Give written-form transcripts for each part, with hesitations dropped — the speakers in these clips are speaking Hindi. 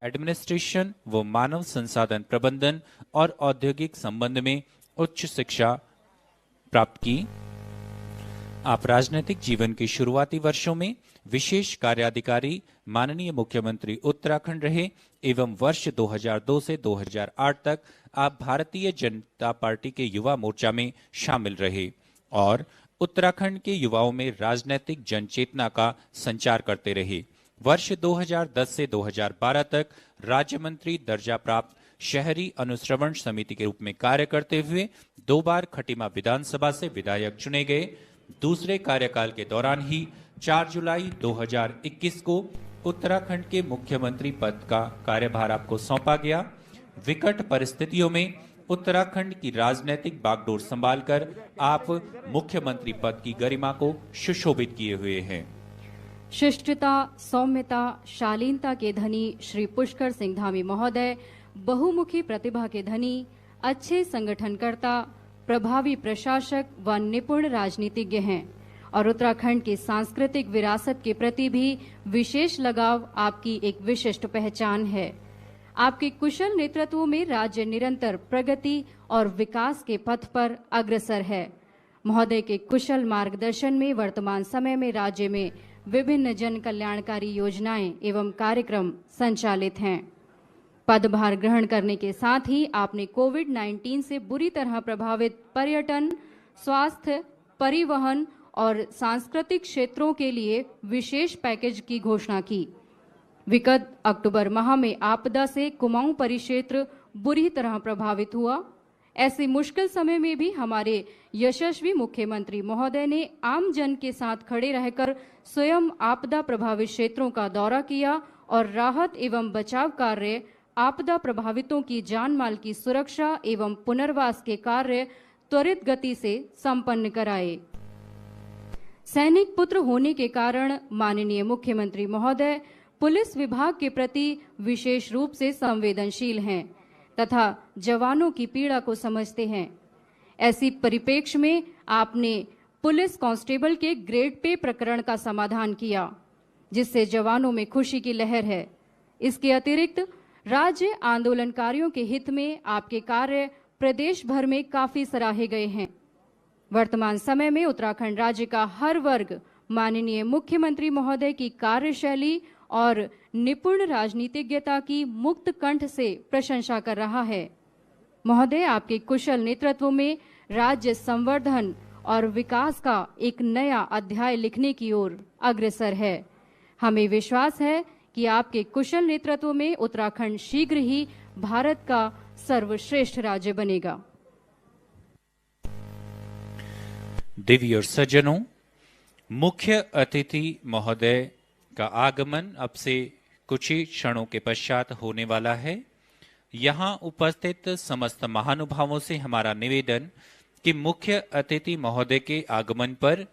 एडमिनिस्ट्रेशन व मानव संसाधन प्रबंधन और औद्योगिक संबंध में उच्च शिक्षा प्राप्त की। आप राजनीतिक जीवन के शुरुआती वर्षों में विशेष कार्याधिकारी माननीय मुख्यमंत्री उत्तराखंड रहे एवं वर्ष 2002 से 2008 तक आप भारतीय जनता पार्टी के युवा मोर्चा में शामिल रहे और उत्तराखंड के युवाओं में राजनीतिक जनचेतना का संचार करते रहे। वर्ष 2010 से 2012 तक राज्य मंत्री दर्जा प्राप्त शहरी अनुश्रवण समिति के रूप में कार्य करते हुए 2 बार खटीमा विधानसभा से विधायक चुने गए। दूसरे कार्यकाल के दौरान ही 4 जुलाई 2021 को उत्तराखंड के मुख्यमंत्री पद का कार्यभार आपको सौंपा गया। विकट परिस्थितियों में उत्तराखंड की राजनीतिक बागडोर संभालकर आप मुख्यमंत्री पद की गरिमा को सुशोभित किए हुए हैं। शिष्टता, सौम्यता, शालीनता के धनी श्री पुष्कर सिंह धामी महोदय बहुमुखी प्रतिभा के धनी, अच्छे संगठनकर्ता, प्रभावी प्रशासक व निपुण राजनीतिज्ञ हैं और उत्तराखंड की सांस्कृतिक विरासत के प्रति भी विशेष लगाव आपकी एक विशिष्ट पहचान है। आपके कुशल नेतृत्व में राज्य निरंतर प्रगति और विकास के पथ पर अग्रसर है। महोदय के कुशल मार्गदर्शन में वर्तमान समय में राज्य में विभिन्न जन कल्याणकारी योजनाएं एवं कार्यक्रम संचालित हैं। पदभार ग्रहण करने के साथ ही आपने कोविड-19 से बुरी तरह प्रभावित पर्यटन, स्वास्थ्य, परिवहन और सांस्कृतिक क्षेत्रों के लिए विशेष पैकेज की घोषणा की। विगत अक्टूबर माह में आपदा से कुमाऊं परिक्षेत्र बुरी तरह प्रभावित हुआ। ऐसे मुश्किल समय में भी हमारे यशस्वी मुख्यमंत्री महोदय ने आम जन के साथ खड़े रहकर स्वयं आपदा प्रभावित क्षेत्रों का दौरा किया और राहत एवं बचाव कार्य, आपदा प्रभावितों की जान माल की सुरक्षा एवं पुनर्वास के कार्य त्वरित गति से संपन्न कराए। सैनिक पुत्र होने के कारण माननीय मुख्यमंत्री महोदय पुलिस विभाग के प्रति विशेष रूप से संवेदनशील हैं तथा जवानों की पीड़ा को समझते हैं। ऐसी परिप्रेक्ष्य में आपने पुलिस कांस्टेबल के ग्रेड पे प्रकरण का समाधान किया, जिससे जवानों में खुशी की लहर है। इसके अतिरिक्त राज्य आंदोलनकारियों के हित में आपके कार्य प्रदेश भर में काफी सराहे गए हैं। वर्तमान समय में उत्तराखंड राज्य का हर वर्ग माननीय मुख्यमंत्री महोदय की कार्यशैली और निपुण राजनीतिज्ञता की मुक्त कंठ से प्रशंसा कर रहा है। महोदय, आपके कुशल नेतृत्व में राज्य संवर्धन और विकास का एक नया अध्याय लिखने की ओर अग्रसर है। हमें विश्वास है कि आपके कुशल नेतृत्व में उत्तराखंड शीघ्र ही भारत का सर्वश्रेष्ठ राज्य बनेगा। देवी और सज्जनों, मुख्य अतिथि महोदय का आगमन अब से कुछ ही क्षणों के पश्चात होने वाला है। यहाँ उपस्थित समस्त महानुभावों से हमारा निवेदन कि मुख्य अतिथि महोदय के आगमन पर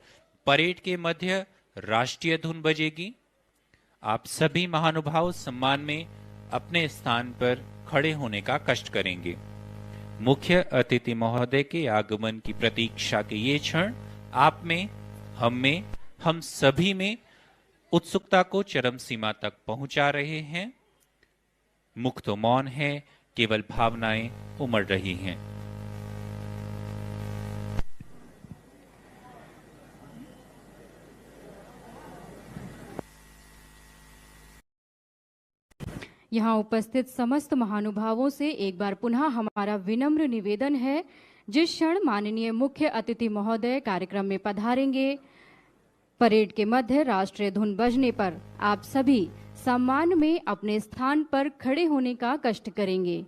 परेड के मध्य राष्ट्रीय धुन बजेगी। आप सभी महानुभाव सम्मान में अपने स्थान पर खड़े होने का कष्ट करेंगे। मुख्य अतिथि महोदय के आगमन की प्रतीक्षा के ये क्षण आप में, हम सभी में उत्सुकता को चरम सीमा तक पहुंचा रहे हैं। मुख तो मौन है, केवल भावनाएं उमड़ रही हैं। यहाँ उपस्थित समस्त महानुभावों से एक बार पुनः हमारा विनम्र निवेदन है, जिस क्षण माननीय मुख्य अतिथि महोदय कार्यक्रम में पधारेंगे, परेड के मध्य राष्ट्रीय धुन बजने पर आप सभी सम्मान में अपने स्थान पर खड़े होने का कष्ट करेंगे।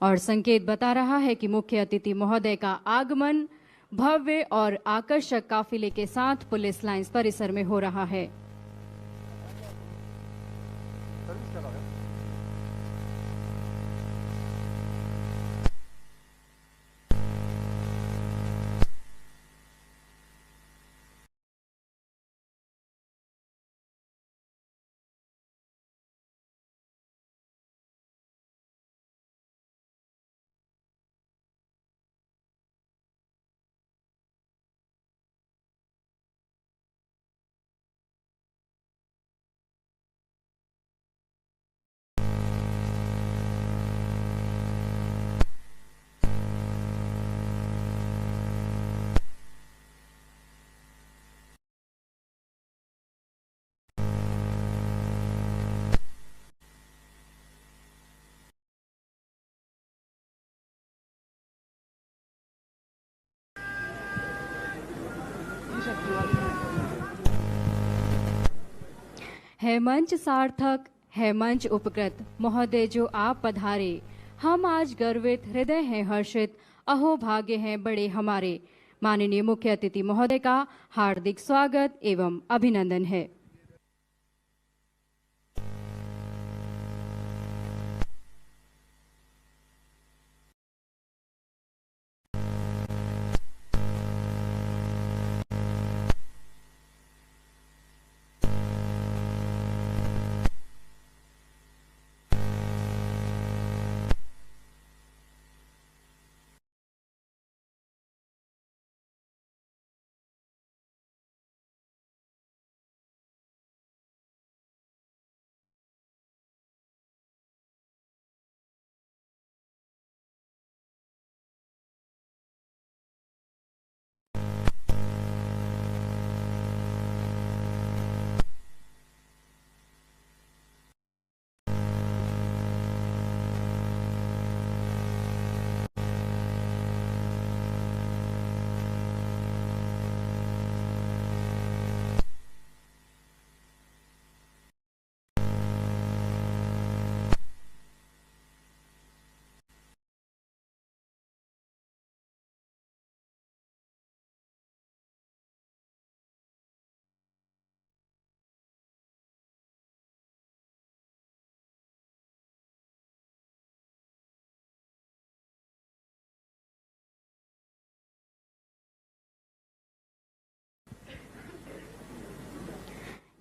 और संकेत बता रहा है कि मुख्य अतिथि महोदय का आगमन भव्य और आकर्षक काफिले के साथ पुलिस लाइंस परिसर में हो रहा है। है मंच सार्थक, है मंच उपकृत, महोदय जो आप पधारे, हम आज गर्वित, हृदय हैं हर्षित, अहो भाग्य हैं बड़े हमारे। माननीय मुख्य अतिथि महोदय का हार्दिक स्वागत एवं अभिनंदन है।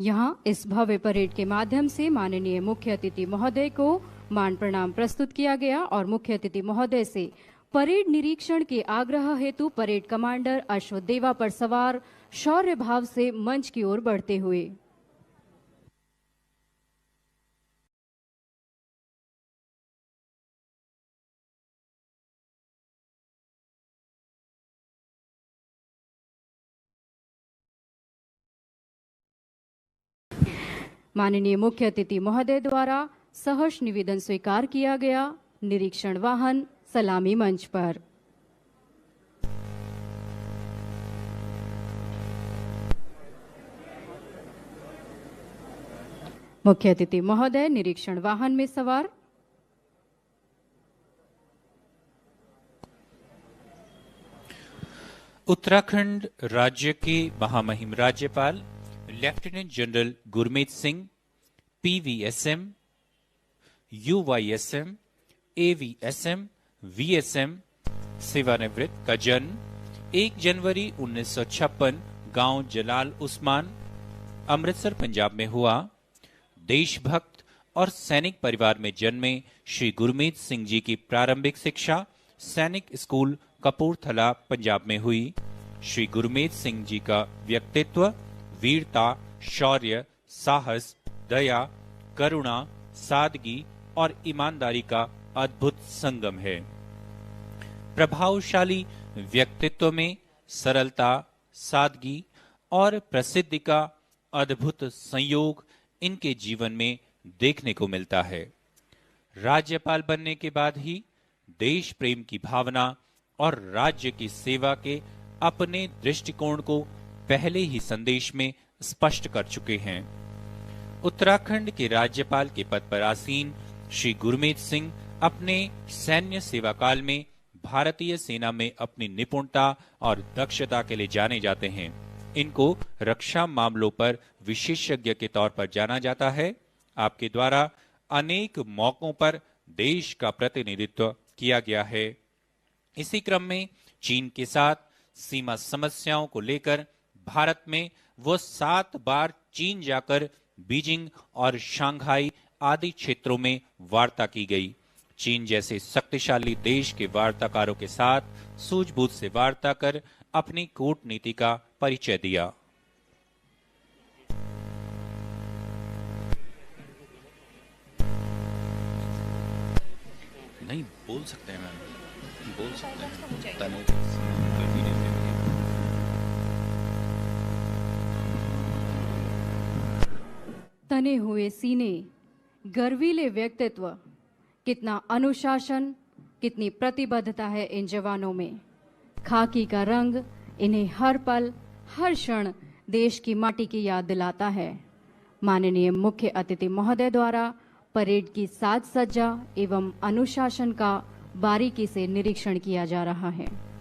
यहाँ इस भव्य परेड के माध्यम से माननीय मुख्य अतिथि महोदय को मान प्रणाम प्रस्तुत किया गया और मुख्य अतिथि महोदय से परेड निरीक्षण के आग्रह हेतु परेड कमांडर अश्वदेवा पर सवार शौर्य भाव से मंच की ओर बढ़ते हुए माननीय मुख्य अतिथि महोदय द्वारा सहर्ष निवेदन स्वीकार किया गया। निरीक्षण वाहन सलामी मंच पर। मुख्य अतिथि महोदय निरीक्षण वाहन में सवार। उत्तराखंड राज्य के महामहिम राज्यपाल lieutenant general Gurmeet Singh, PVSM, UYSM, AVSM, VSM सेवानिवृत्त का जन्म 1 जनवरी 1956 गांव जलाल उस्मान, अमृतसर, पंजाब में हुआ। देशभक्त और सैनिक परिवार में जन्मे श्री गुरमीत सिंह जी की प्रारंभिक शिक्षा सैनिक स्कूल कपूरथला, पंजाब में हुई। श्री गुरमीत सिंह जी का व्यक्तित्व वीरता, शौर्य, साहस, दया, करुणा, सादगी और ईमानदारी का अद्भुत संगम है। प्रभावशाली व्यक्तित्व में सरलता, सादगी और प्रसिद्धि का अद्भुत संयोग इनके जीवन में देखने को मिलता है। राज्यपाल बनने के बाद ही देश प्रेम की भावना और राज्य की सेवा के अपने दृष्टिकोण को पहले ही संदेश में स्पष्ट कर चुके हैं। उत्तराखंड के राज्यपाल के पद पर आसीन श्री गुरमीत सिंह अपने सैन्य सेवा काल में भारतीय सेना में अपनी निपुणता और दक्षता के लिए जाने जाते हैं। इनको रक्षा मामलों पर विशेषज्ञ के तौर पर जाना जाता है। आपके द्वारा अनेक मौकों पर देश का प्रतिनिधित्व किया गया है। इसी क्रम में चीन के साथ सीमा समस्याओं को लेकर भारत में वो 7 बार चीन जाकर बीजिंग और शंघाई आदि क्षेत्रों में वार्ता की गई। चीन जैसे शक्तिशाली देश के वार्ताकारों के साथ सूझबूझ से वार्ता कर अपनी कूटनीति का परिचय दिया। नहीं बोल सकते हैं मैम, बोल सकते हैं। तने हुए सीने, गर्वीले व्यक्तित्व, कितना अनुशासन, कितनी प्रतिबद्धता है इन जवानों में। खाकी का रंग इन्हें हर पल, हर क्षण देश की माटी की याद दिलाता है। माननीय मुख्य अतिथि महोदय द्वारा परेड की साज सज्जा एवं अनुशासन का बारीकी से निरीक्षण किया जा रहा है।